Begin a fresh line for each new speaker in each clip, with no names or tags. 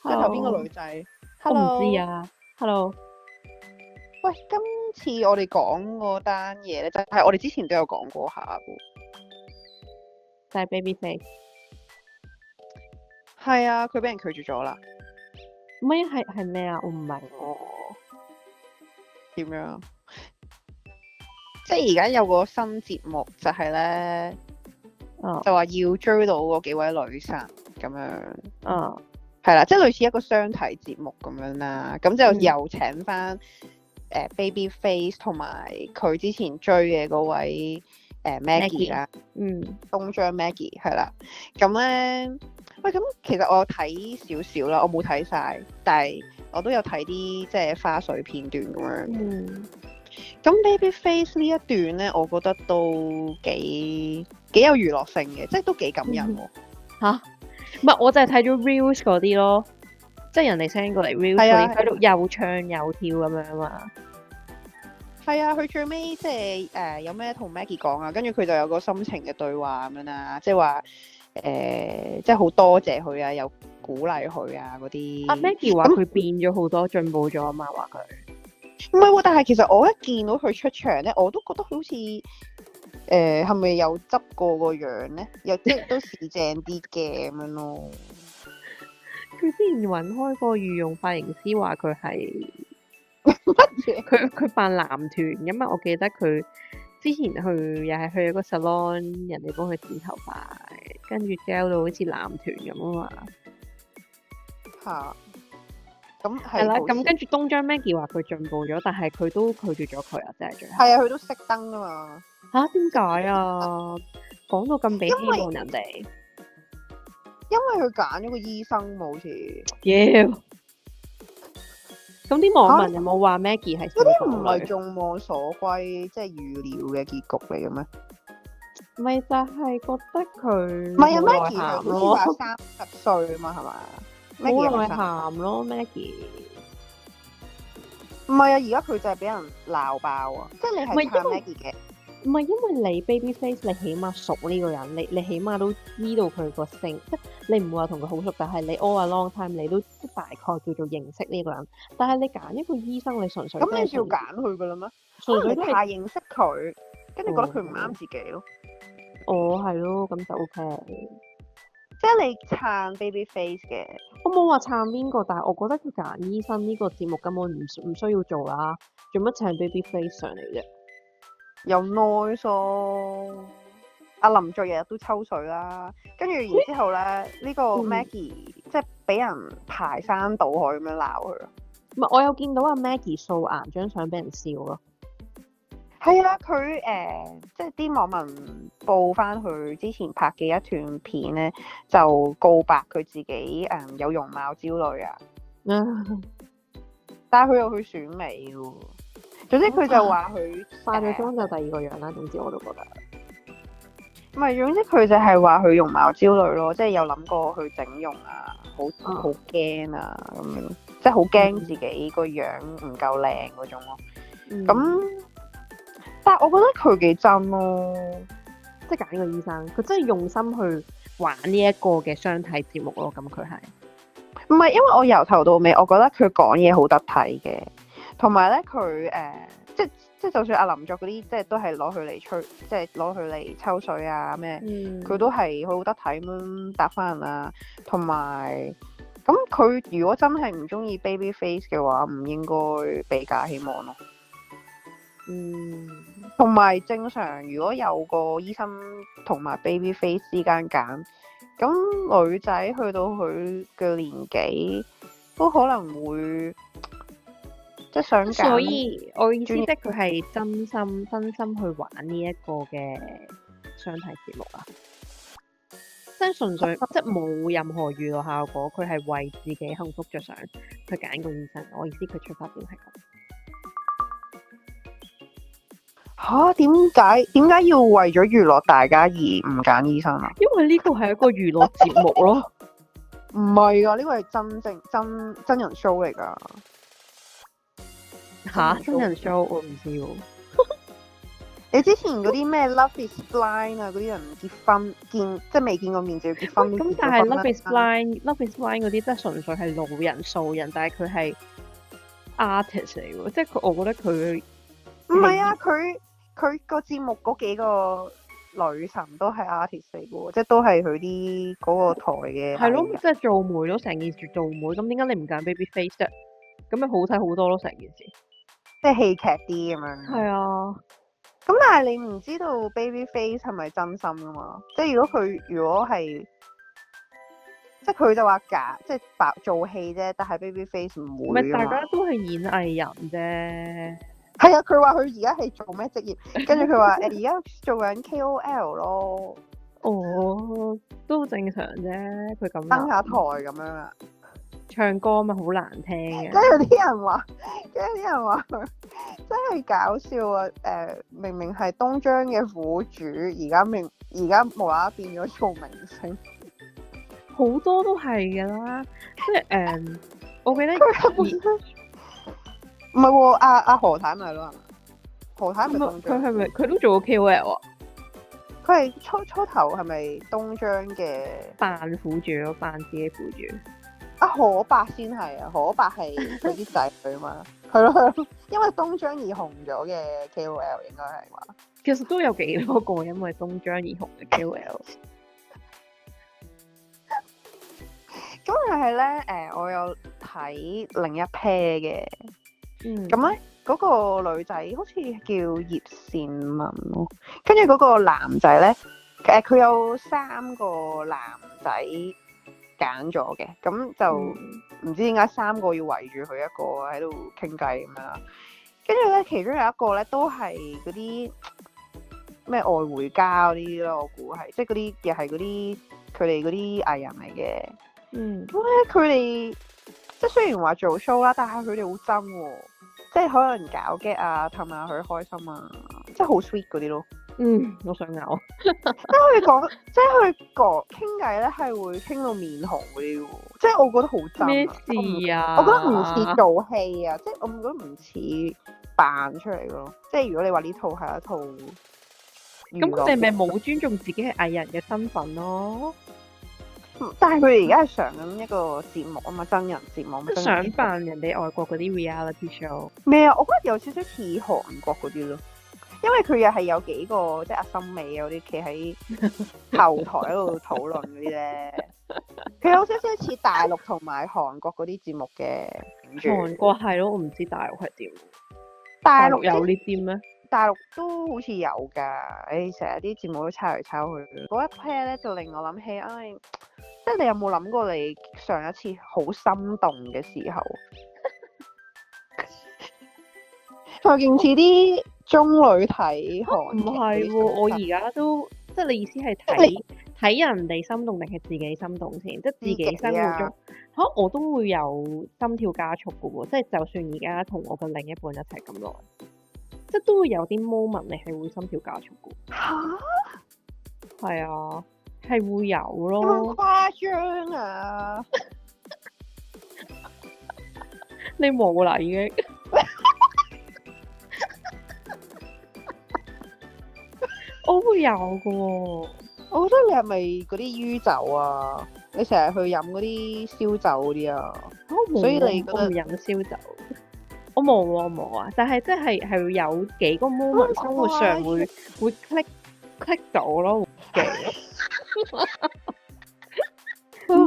即係頭邊個
Hello，
女仔。
我唔知
Hello，
啊。Hello，
喂，今次我哋講嗰單嘢咧，就係我哋之前都有講過下嘅。
就係 Babyface。
係啊，佢俾人拒絕咗啦。
乜係咩啊？我唔明喎。
點樣？即係而家有個新節目就係咧，就話要追到嗰幾位女神咁樣。係啦，即係類似一個相睇節目咁樣啦。咁就又請翻Babyface 同埋佢之前追嘅嗰位Maggie 啦。東張 Maggie 係啦。咁咧，喂，咁其實我有睇少少啦，我冇睇晒，但係我都有睇啲即係花絮片段咁樣。咁 Babyface 呢一段咧，我覺得都幾有娛樂性嘅，即係都幾感人喎。
嚇？唔係，我就係睇咗 Reels 嗰啲咯，即係人哋 send 過嚟 Reels 嗰啲喺度又唱又跳咁樣啊嘛。
係啊，佢最尾即係有咩同 Maggie 講啊，跟住佢就有個心情嘅對話咁樣啦，即係話即係好多謝佢啊，又鼓勵佢啊嗰啲。
阿 Maggie 話佢變咗好多，進步咗啊嘛，話佢。
唔係喎，但係其實我一見到佢出場咧，我都覺得好似係咪有執過個樣咧？又即係都似正啲嘅咁樣咯。
佢之前揾開個御用髮型師話佢係
乜嘢？
佢扮男團㗎嘛，我記得佢之前又係去一個 salon，人哋幫佢剪頭髮，跟住 gel 到好似男團咁啊嘛。
嚇！咁
係啦，咁跟住東張 Maggie 話佢進步咗，但係佢都拒絕咗佢啊，真係最後。
係啊，佢都熄燈啊嘛。
嚇？點解啊？講到咁俾希望人哋。
因為佢揀咗個醫生好似。
妖！咁啲網民有冇話 Maggie 係？
嗰啲唔係眾望所歸，即係預料嘅結局嚟嘅咩？
咪就係覺得佢
唔係啊 ，Maggie 係好似話30歲啊嘛，係嘛？
冇內涵咯 ，Maggie。
唔係啊，而家佢就係俾人鬧爆啊！即係你係撐 Maggie 嘅。
唔係因為你 Babyface，你起碼熟呢個人，你起碼都知道佢個性，即係你唔會話同佢好熟，但係你 all a long time 你都大概叫做認識呢個人。但係你揀一個醫生，你純粹
咁你就要揀佢噶啦咩？
純粹
你太認識佢，跟住覺得佢唔啱自己咯。
係咯，咁就 OK。
即係你撐 Babyface 嘅。
我冇話撐邊個，但係我覺得佢揀醫生呢個節目根本唔需要做啦，做乜請 Babyface 上嚟啫？
有 noise 咯，阿林作日日都抽水啦，跟住然之後咧，呢個 Maggie 即係俾人排山倒海咁樣鬧佢。
唔係，我有見到阿 Maggie 素顏張相俾人笑咯。
係啊，佢即係啲網民報翻佢之前拍嘅一段片咧，就告白佢自己有容貌焦慮啊。但係佢又去選美喎。總之佢就話佢
化咗妝就第二個樣啦。總之我都覺得
唔係，總之佢就係話佢容貌焦慮咯，即係有諗過去整容啊，好驚啊咁樣，即係好驚自己個樣唔夠靚嗰種咯。咁但係我覺得佢幾真咯，
即係揀個醫生，佢真係用心去玩呢一個嘅相睇節目咯。咁佢係
唔係因為我由頭到尾，我覺得佢講嘢好得體嘅。同埋咧，佢即係就算阿林作嗰啲，即係都係攞佢嚟吹，即係攞佢嚟抽水啊咩，佢都係好得體咁樣答翻人啊。同埋咁佢如果真係唔中意 Babyface 嘅話，唔應該俾假希望咯。同埋正常，如果有個醫生同埋 Babyface 之間揀，咁女仔去到佢嘅年紀，都可能會。即係想揀，
所以我意思即係佢係真心去玩呢一個嘅相睇節目啊！即係純粹即係冇任何娛樂效果，佢係為自己幸福着想去揀個醫生。我意思佢出發點係咁。
嚇？點解要為咗娛樂大家而唔揀醫生啊？
因為呢個係一個娛樂節目咯。
唔係㗎，呢個係真人 show 嚟㗎。
嚇！真人 show 我唔知喎。
你之前嗰啲咩 Love is Blind 啊，嗰啲人唔結婚即係未見過面就要結婚。
咁但係 Love is Blind 嗰啲，即係純粹係路人素人，但係佢係 artist 嚟喎，即係我覺得佢
唔係啊，佢個節目嗰幾個女神都係 artist 嚟嘅喎，即係都係佢啲嗰個台嘅。
係咯，即係做媒咯，成件事做媒，咁點解你唔揀 Babyface 啫？咁咪好睇好多咯，成件事。
即係戲劇啲咁樣。
係啊。
咁但係你唔知道 Babyface 係咪真心噶嘛？即係如果係，即係佢就話假，即係白做戲啫。但係 Babyface 唔會。
唔係大家都係演藝人啫。
係啊，佢話佢而家係做咩職業？跟住佢話而家做緊 KOL 咯。
哦，都正常啫，佢咁
登下台咁樣啊。
唱歌咪好難聽嘅。
跟住啲人話佢真係搞笑啊！明明係東張嘅苦主，而家無啦啦變咗做明星，
好多都係㗎啦。即係我記得
唔係喎，阿何太咪咯，係嘛？何太咪東張，
佢係咪佢都做過 KOL 啊？
佢係初頭係咪東張嘅
扮苦主咯，扮自己苦主。
可伯先係啊，可伯係佢啲仔女啊嘛，係咯，因為東張而紅咗嘅 KOL 應該係嘛？
其實都有幾多個因為東張而紅嘅 KOL。
咁但係咧，我有睇另一 pair 嘅，咁咧嗰個女仔好似叫葉倩文咯，跟住嗰個男仔咧，佢有3個男仔揀咗嘅，咁就唔知點解3個要圍住佢一個喺度傾偈咁樣啦。跟住咧，其中有一個咧都係嗰啲咩愛回家嗰啲咯，我估係，即係嗰啲又係嗰啲佢哋嗰啲藝人嚟嘅。咁咧佢哋即係雖然話做 show 啦，但係佢哋好真喎，即係可能搞 gag 啊，氹下佢開心啊，即係好 sweet 嗰啲咯。
我想咬。
即係佢講傾偈咧，係會傾到面紅嗰啲喎，即係我覺得好真。咩
事啊？
我覺得唔似做戲啊，即係我覺得唔似扮出嚟咯。即係如果你話呢套係一套，
咁佢哋咪冇尊重自己係藝人嘅身份咯。
但係佢哋而家係上緊一個節目啊嘛，真人節目。
即係想扮人哋外國嗰啲 reality show。
咩啊？我覺得有少少似韓國嗰啲咯。因為佢又係有幾個即係阿森美啊嗰啲企喺後台喺度討論嗰啲咧，佢有少少似大陸同埋韓國嗰啲節目嘅。
韓國係咯，我唔知大陸係點。
大
陸有呢啲咩？
大陸都好似有㗎，成日啲節目都抄嚟抄去。嗰一 pair 咧就令我諗起，即係你有冇諗過你上一次好心動嘅時候？就勁似啲中女睇韓劇。唔係
喎，我而家都即係你意思係睇人哋心動定係自己心動先？即係自己生活中我都會有心跳加速嘅喎，即係就算而家同我嘅另一半一齊咁耐，即係都會有啲 moment 你係會心跳加速嘅。嚇？係啊，係會有咯。
咁誇張啊！
你冇啦已經。我會有嘅喎，
我覺得你係咪嗰啲酗酒啊？你成日去飲嗰啲燒酒嗰啲啊？所以你
我唔飲燒酒，我冇啊！但係即係會有幾個 moment 生活上會 click 到咯，唔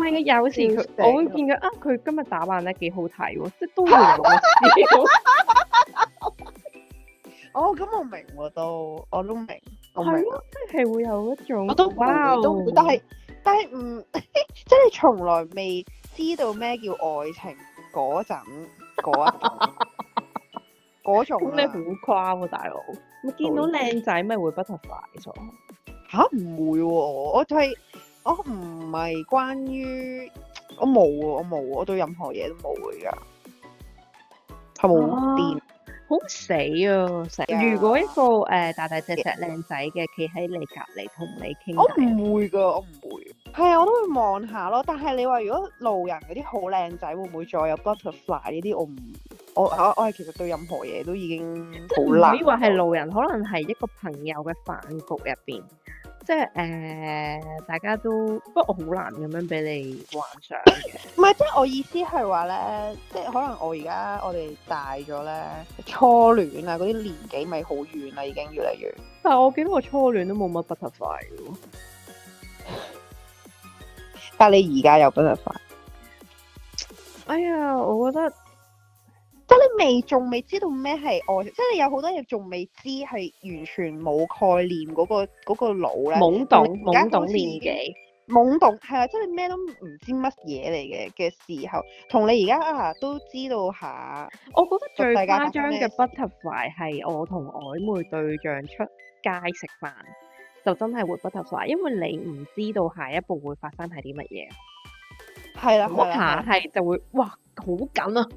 係嘅，有時我會見佢佢今日打扮得幾好睇喎，即係都會有個笑。
咁我明喎，我都明。
係咯，即係會有一種，
我都會，但係唔，即係你從來未知道咩叫愛情嗰陣嗰種。
咁你好誇喎，大佬！咪見到靚仔咪會 butterfly 咗？
吓，唔會喎，我唔係關於我冇喎，我對任何嘢都冇㗎，係冇電。
好死啊！如果一個大大隻隻靚仔嘅企喺你隔離同你傾，
我唔會㗎，我唔會。係啊，我都會望下咯。但係你話如果路人嗰啲好靚仔，會唔會再有 butterfly 呢啲？我係其實對任何嘢都已經好
唔可
難
以話係路人，可能係一個朋友嘅飯局入邊，即係大家都不過我好難咁樣俾你幻想嘅。
唔係，即係我意思係話咧，即係可能我哋大咗咧，初戀啊嗰啲年紀咪好遠啦，已經越嚟越。
但係我記得我初戀都冇乜 butterfly 嘅喎。
但係你而家有 butterfly？
哎呀，我覺得
即係你仲未知道咩係愛情，即係你有好多嘢仲未知，係完全冇概念嗰個腦咧，
懵懂年紀，
懵懂係啊，即係你咩都唔知乜嘢嚟嘅時候，同你而家都知道下。
我覺得最
世界發生
誇張嘅
咩事
butterfly 係我同曖昧對象出街食飯，就真係會 butterfly，因為你唔知道下一步會發生係啲乜嘢。
係啦，
嗰下係就會哇好緊啊，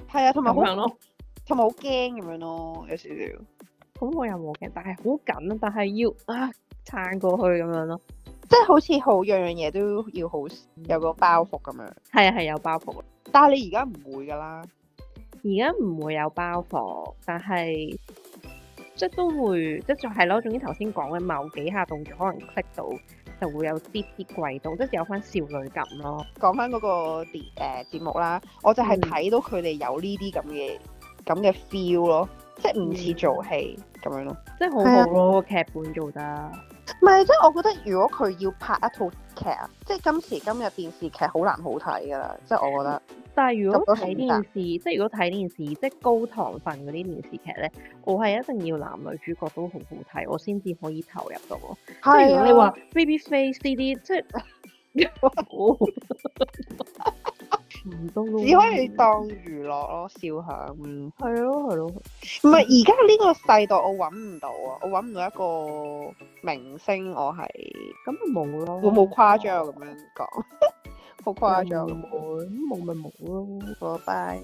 係啊，同埋好
咁樣咯，
同埋好驚咁樣咯，有少少。
咁我又冇嘅，但係好緊啊，但係要撐過去咁樣咯。
即係好似樣樣嘢都要好有個包袱咁樣。
係啊，係有包袱。
但係你而家唔會㗎啦。
而家唔會有包袱，但係即係都會，即係就係咯。總之頭先講嘅某幾下動作，可能 click 到就會有啲悸動，即係有翻少女感咯。
講翻嗰個節目啦，我就係睇到佢哋有呢啲咁嘅 feel 咯，即係唔似做戲咁樣咯。
即係好好咯，劇本做得。
唔係，即係我覺得如果佢要拍一套劇啊，即係今時今日電視劇好難好睇㗎啦，即係我覺得。
但係如果睇電視，即係如果睇電視，即係高糖分嗰啲電視劇咧，我係一定要男女主角都好好睇，我先至可以投入到咯。即係如果你話 Babyface 呢啲，即係
只可以當娛樂咯，笑下咁。
係咯係咯。
唔係而家呢個世代，我揾唔到啊！我揾唔到一個明星，我係
咁咪冇咯。
會冇誇張咁樣講，好誇張。
冇咪冇咯。
拜拜。